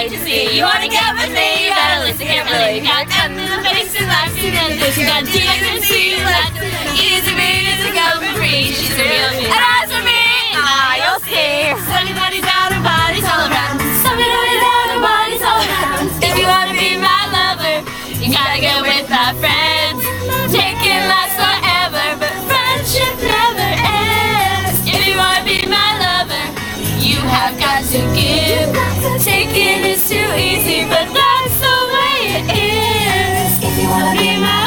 A to Z. You wanna get with me? You gotta listen carefully. Got M in the face and life to the dish. You got D and C left. Easy read is a go for free. She's a real me. And as for me, you'll see. Somebody's out and bodies all around. Somebody's out and bodies all around. If you wanna be my lover, you gotta get with my friends. Taking lasts forever, but friendship never ends. If you wanna be my lover, you have got to give. Taking is too easy, but that's the way it is. If you wanna be my